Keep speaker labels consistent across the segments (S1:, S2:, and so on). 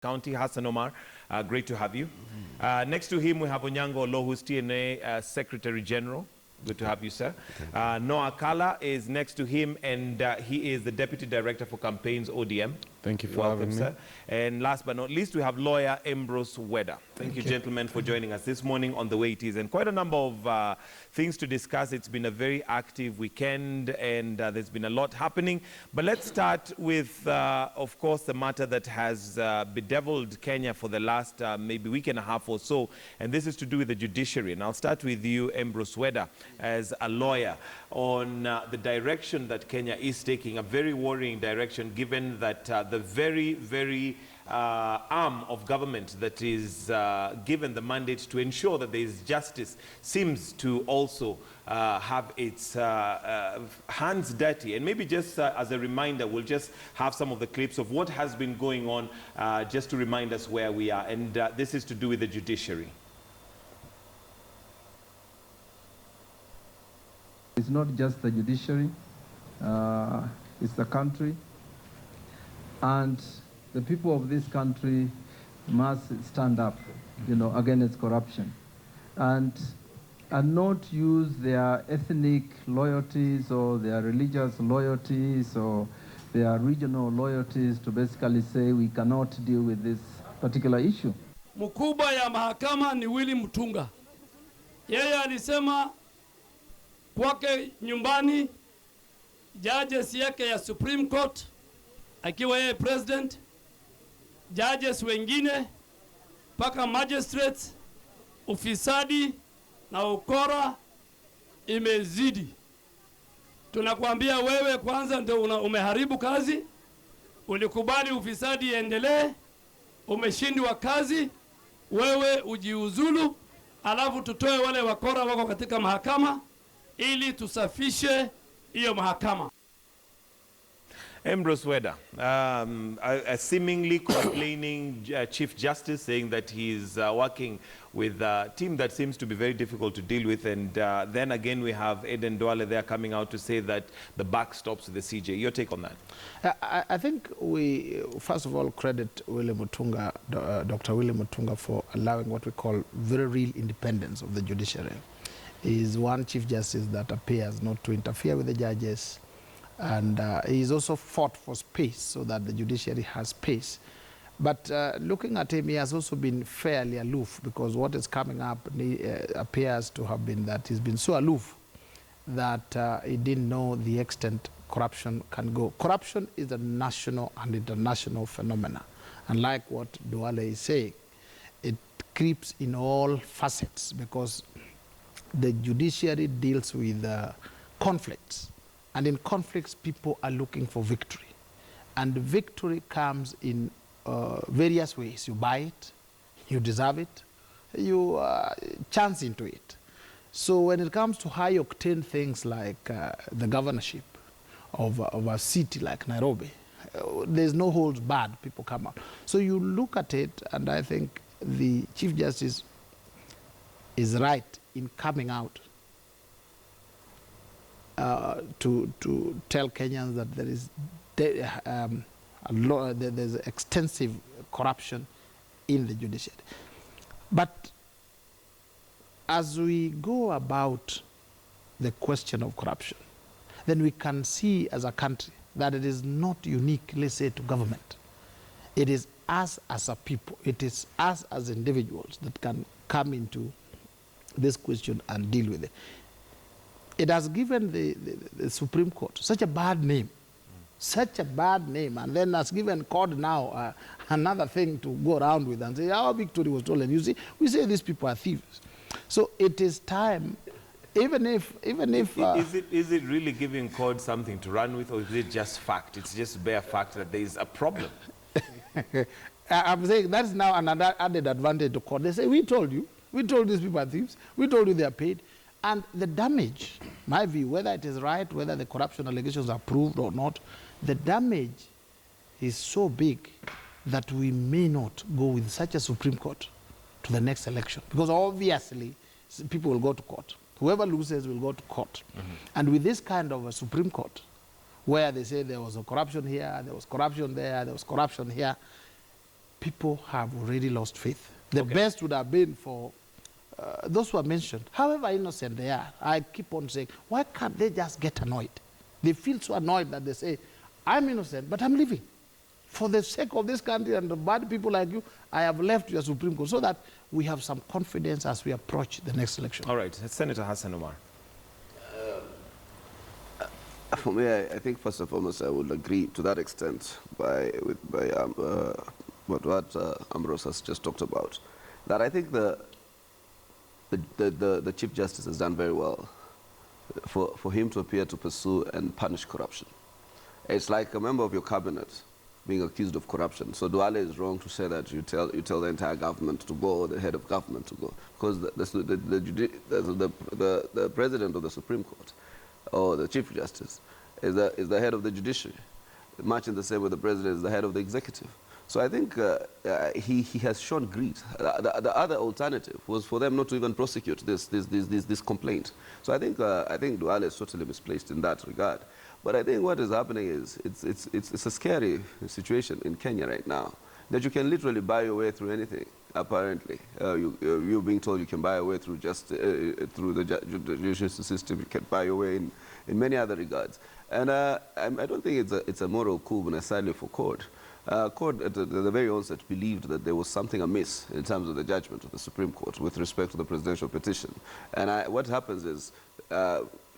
S1: County, Hassan Omar, great to have you. Next to him, we have Onyango Law, who's TNA Secretary General. Good to have you, sir. Noah Kala is next to him, and he is the Deputy Director for Campaigns, ODM.
S2: Thank you for
S1: Welcome,
S2: having me.
S1: sir. And last but not least, we have lawyer Ambrose Weda. Thank you, gentlemen, for joining us this morning on The Way It Is. And quite a number of things to discuss. It's been a very active weekend, and there's been a lot happening. But let's start with, of course, the matter that has bedeviled Kenya for the last maybe week and a half or so, and this is to do with the judiciary. And I'll start with you, Ambrose Weda, as a lawyer, on the direction that Kenya is taking, a very worrying direction, given that the very arm of government that is given the mandate to ensure that there is justice seems to also have its hands dirty. And maybe just as a reminder, we'll just have some of the clips of what has been going on just to remind us where we are. And this is to do with the judiciary.
S3: It's not just the judiciary, it's the country. And the people of this country must stand up, against corruption. And not use their ethnic loyalties or their religious loyalties or their regional loyalties to basically say we cannot deal with this particular issue.
S4: Mkubwa ya mahakama ni Willy Mutunga. Yeye alisema kwake nyumbani judges yake ya Supreme Court akiwa yeye president, judges wengine paka magistrates, ufisadi na ukora imezidi. Tunakuambia wewe kwanza ndio umeharibu kazi, ulikubali ufisadi endelee, umeshindwa kazi, wewe ujiuzulu, alafu tutoe wale wakora wako katika mahakama ili tusafishe hiyo mahakama.
S1: Ambrose Weda, a seemingly complaining Chief Justice, saying that he's working with a team that seems to be very difficult to deal with. And then again, we have Eden Duale there coming out to say that the buck stops with the CJ. Your take on that?
S5: I think we, first of all, credit Willy Mutunga, Dr. Willy Mutunga, for allowing what we call very real independence of the judiciary. He is one Chief Justice that appears not to interfere with the judges. And he's also fought for space so that the judiciary has space. But looking at him, he has also been fairly aloof, because what is coming up appears to have been that he's been so aloof that he didn't know the extent corruption can go. Corruption is a national and international phenomenon. And like what Duale is saying, it creeps in all facets, because the judiciary deals with conflicts. And in conflicts, people are looking for victory. And victory comes in various ways. You buy it, you deserve it, you chance into it. So when it comes to high-octane things like the governorship of a city like Nairobi, there's no holds barred, people come out. So you look at it, and I think the Chief Justice is right in coming out to tell Kenyans that there is there's extensive corruption in the judiciary. But as we go about the question of corruption, then we can see as a country that it is not unique, let's say, to government. It is us as a people, it is us as individuals that can come into this question and deal with it. It has given the Supreme Court such a bad name, such a bad name, and then has given court now another thing to go around with and say, our victory was stolen. You see, we say these people are thieves. So it is time, even if
S1: is it really giving court something to run with, or is it just fact? It's just bare fact that there is a problem.
S5: I'm saying that's now another added advantage to court. They say, we told you, we told these people are thieves, we told you they are paid. And the damage, my view, whether it is right, whether the corruption allegations are proved or not, the damage is so big that we may not go with such a Supreme Court to the next election. Because obviously, people will go to court. Whoever loses will go to court. And with this kind of a Supreme Court, where they say there was a corruption here, there was corruption there, there was corruption here, people have already lost faith. The
S1: Okay.
S5: best would have been for those who are mentioned, however innocent they are. I keep on saying, why can't they just get annoyed? They feel so annoyed that they say, I'm innocent, but I'm leaving. For the sake of this country and the bad people like you, I have left your Supreme Court, so that we have some confidence as we approach the next election.
S1: All right, Senator Hassan Omar.
S2: For me, I think first and foremost, I would agree to that extent with what Ambrose has just talked about. That I think the Chief Justice has done very well for him to appear to pursue and punish corruption. It's like a member of your cabinet being accused of corruption. So Duale is wrong to say that you tell the entire government to go, or the head of government to go, because the president of the Supreme Court or the Chief Justice is the head of the judiciary, much in the same way the president is the head of the executive. So I think he has shown grit. The other alternative was for them not to even prosecute this complaint. So I think Duale is totally misplaced in that regard. But I think what is happening is it's a scary situation in Kenya right now, that you can literally buy your way through anything. Apparently, you're being told you can buy your way through through the judicial system. You can buy your way in many other regards. And I don't think it's a moral coup necessarily for court. Court at the very onset believed that there was something amiss in terms of the judgment of the Supreme Court with respect to the presidential petition. And what happens is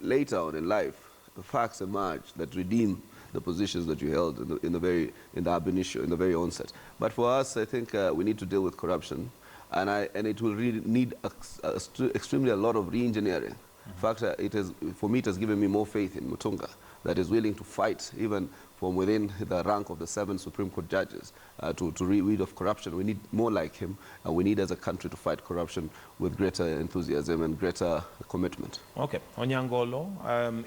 S2: later on in life, the facts emerge that redeem the positions that you held in the ab initio, in the very onset. But for us, I think we need to deal with corruption, and it will really need extremely a lot of re-engineering. In fact, for me, it has given me more faith in Mutunga, that is willing to fight even from within the rank of the 7 Supreme Court judges to rid of corruption. We need more like him, and we need as a country to fight corruption with greater enthusiasm and greater commitment.
S1: Okay, Onyango Law,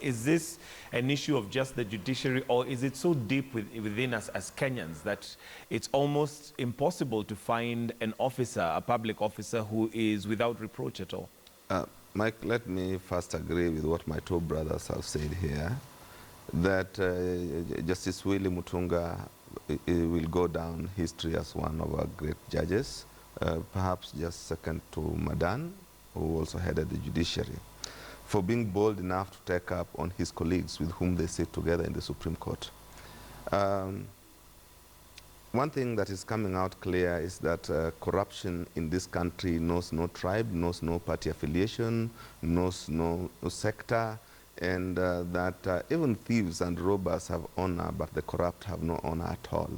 S1: is this an issue of just the judiciary, or is it so deep within us as Kenyans that it's almost impossible to find an officer, a public officer, who is without reproach at all?
S6: Mike, let me first agree with what my two brothers have said here, that Justice Willie Mutunga will go down history as one of our great judges, perhaps just second to Madan, who also headed the judiciary, for being bold enough to take up on his colleagues with whom they sit together in the Supreme Court. One thing that is coming out clear is that corruption in this country knows no tribe, knows no party affiliation, knows no sector, and that even thieves and robbers have honor, but the corrupt have no honor at all.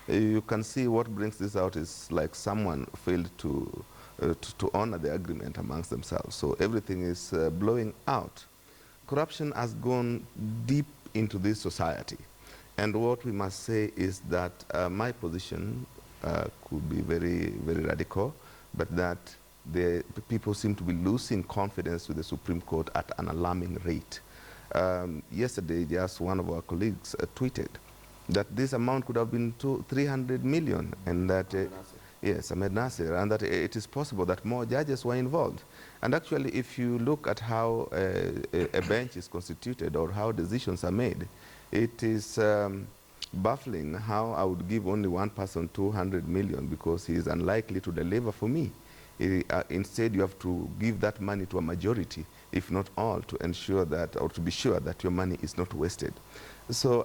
S6: You can see what brings this out is like someone failed to honor the agreement amongst themselves. So everything is blowing out. Corruption has gone deep into this society. And what we must say is that my position could be very, very radical, but that the people seem to be losing confidence with the Supreme Court at an alarming rate. Yesterday, just one of our colleagues tweeted that this amount could have been 300 million, and that, yes, Ahmed Nasser, and that it is possible that more judges were involved. And actually, if you look at how a bench is constituted or how decisions are made, it is baffling how I would give only one person 200 million because he is unlikely to deliver for me. Instead, you have to give that money to a majority, if not all, to ensure that, or to be sure that your money is not wasted. So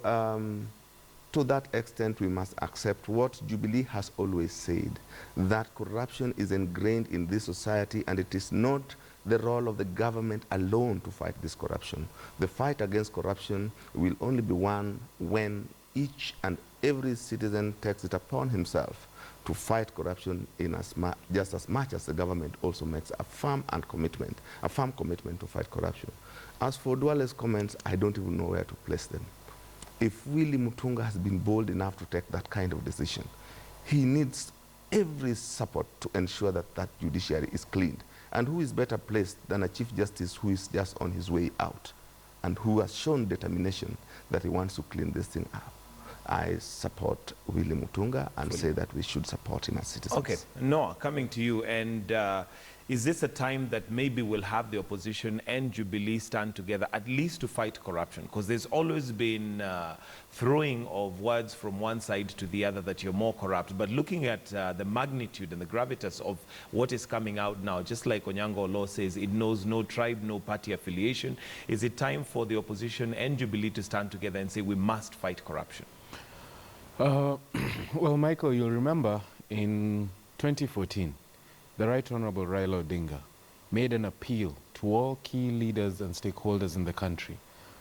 S6: to that extent, we must accept what Jubilee has always said, that corruption is ingrained in this society, and it is not the role of the government alone to fight this corruption. The fight against corruption will only be won when each and every citizen takes it upon himself to fight corruption in just as much as the government also makes a firm commitment to fight corruption. As for Duale's comments, I don't even know where to place them. If Willie Mutunga has been bold enough to take that kind of decision, he needs every support to ensure that that judiciary is cleaned. And who is better placed than a Chief Justice who is just on his way out and who has shown determination that he wants to clean this thing up? I support Willie Mutunga and say that we should support him as citizens.
S1: Okay, Noah, coming to you, and is this a time that maybe we'll have the opposition and Jubilee stand together at least to fight corruption? Because there's always been throwing of words from one side to the other that you're more corrupt, but looking at the magnitude and the gravitas of what is coming out now, just like Onyango Law says, it knows no tribe, no party affiliation. Is it time for the opposition and Jubilee to stand together and say we must fight corruption?
S7: Well, Michael, you'll remember in 2014, the Right Honorable Raila Odinga made an appeal to all key leaders and stakeholders in the country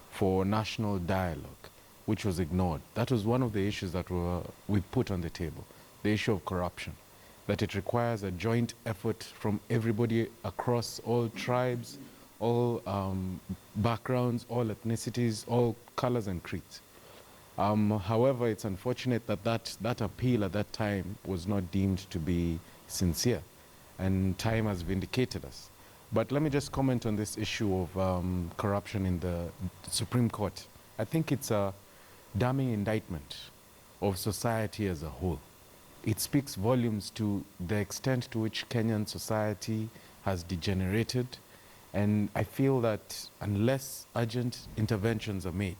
S7: for national dialogue, which was ignored. That was one of the issues that we put on the table, the issue of corruption, that it requires a joint effort from everybody across all tribes, all backgrounds, all ethnicities, all colors and creeds. However, it's unfortunate that that appeal at that time was not deemed to be sincere, and time has vindicated us. But let me just comment on this issue of corruption in the Supreme Court. I think it's a damning indictment of society as a whole. It speaks volumes to the extent to which Kenyan society has degenerated, and I feel that unless urgent interventions are made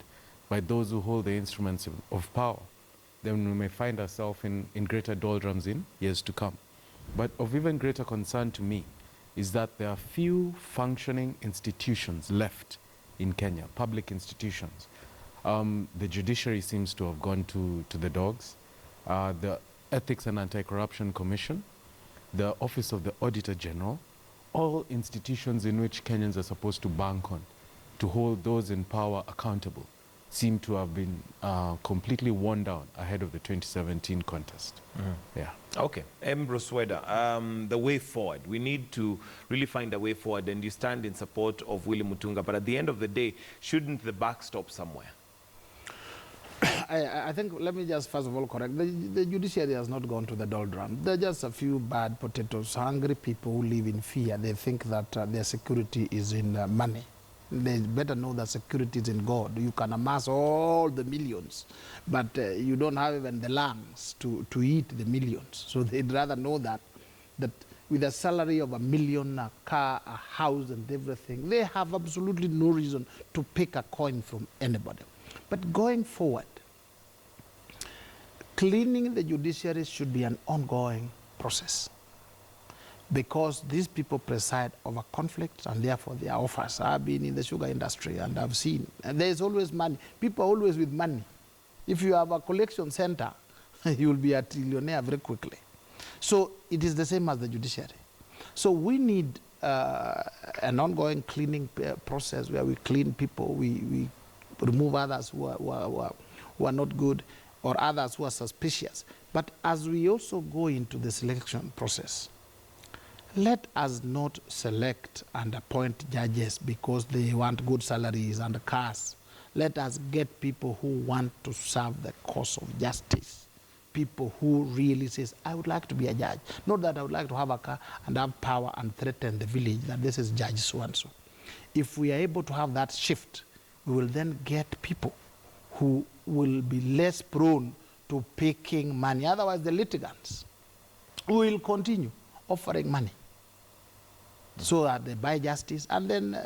S7: by those who hold the instruments of power, then we may find ourselves in greater doldrums in years to come. But of even greater concern to me is that there are few functioning institutions left in Kenya, public institutions. The judiciary seems to have gone to the dogs. The Ethics and Anti-Corruption Commission, the Office of the Auditor General, all institutions in which Kenyans are supposed to bank on to hold those in power accountable, seem to have been completely worn down ahead of the 2017 contest. Yeah.
S1: Okay, Ambrose Weda, the way forward. We need to really find a way forward, and you stand in support of Willie Mutunga, but at the end of the day, shouldn't the buck stop somewhere?
S5: I think, let me just first of all correct, the judiciary has not gone to the doldrum. There are just a few bad potatoes, hungry people who live in fear. They think that their security is in money. They better know that security is in God. You can amass all the millions, but you don't have even the lands to eat the millions. So they'd rather know that with a salary of $1 million, a car, a house, and everything, they have absolutely no reason to pick a coin from anybody. But going forward, cleaning the judiciary should be an ongoing process, because these people preside over conflicts and therefore their offers. I've been in the sugar industry and I've seen, and there's always money. People are always with money. If you have a collection center, you will be a trillionaire very quickly. So it is the same as the judiciary. So we need an ongoing cleaning process where we clean people, we remove others who are not good, or others who are suspicious. But as we also go into the selection process, let us not select and appoint judges because they want good salaries and cars. Let us get people who want to serve the cause of justice. People who really says, I would like to be a judge. Not that I would like to have a car and have power and threaten the village that this is Judge so-and-so. If we are able to have that shift, we will then get people who will be less prone to picking money. Otherwise, the litigants will continue offering money so that they buy justice, and then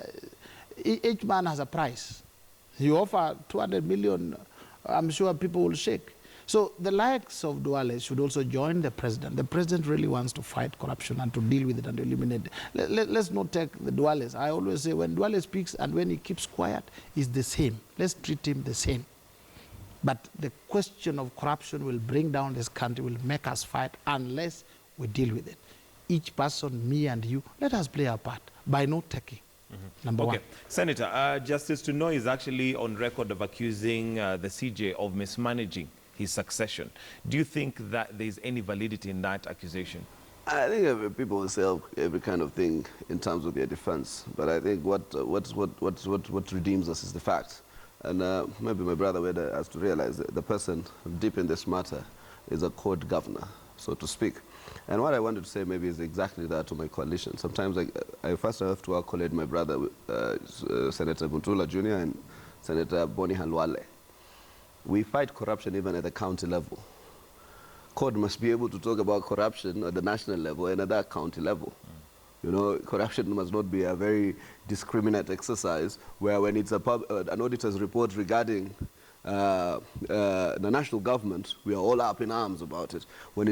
S5: each man has a price. You offer 200 million, I'm sure people will shake. So the likes of Duale should also join the president. The president really wants to fight corruption and to deal with it and eliminate it. Let's not take the Duales. I always say when Duale speaks and when he keeps quiet, it's the same. Let's treat him the same. But the question of corruption will bring down this country, will make us fight unless we deal with it. Each person, me and you, let us play our part by not taking. Number one.
S1: Senator, Justice Tunoi is actually on record of accusing the CJ of mismanaging his succession. Do you think that there's any validity in that accusation?
S2: I think people will say every kind of thing in terms of their defense, but I think what redeems us is the fact. And maybe my brother Weda has to realize that the person deep in this matter is a court governor, so to speak. And what I wanted to say maybe is exactly that to my coalition. Sometimes I first have to accolade my brother, Senator Buntula Jr. and Senator Boni Halwale. we fight corruption even at the county level. Court must be able to talk about corruption at the national level and at that county level. You know, corruption must not be a very discriminate exercise where when it's an auditor's report regarding the national government, we are all up in arms about it. When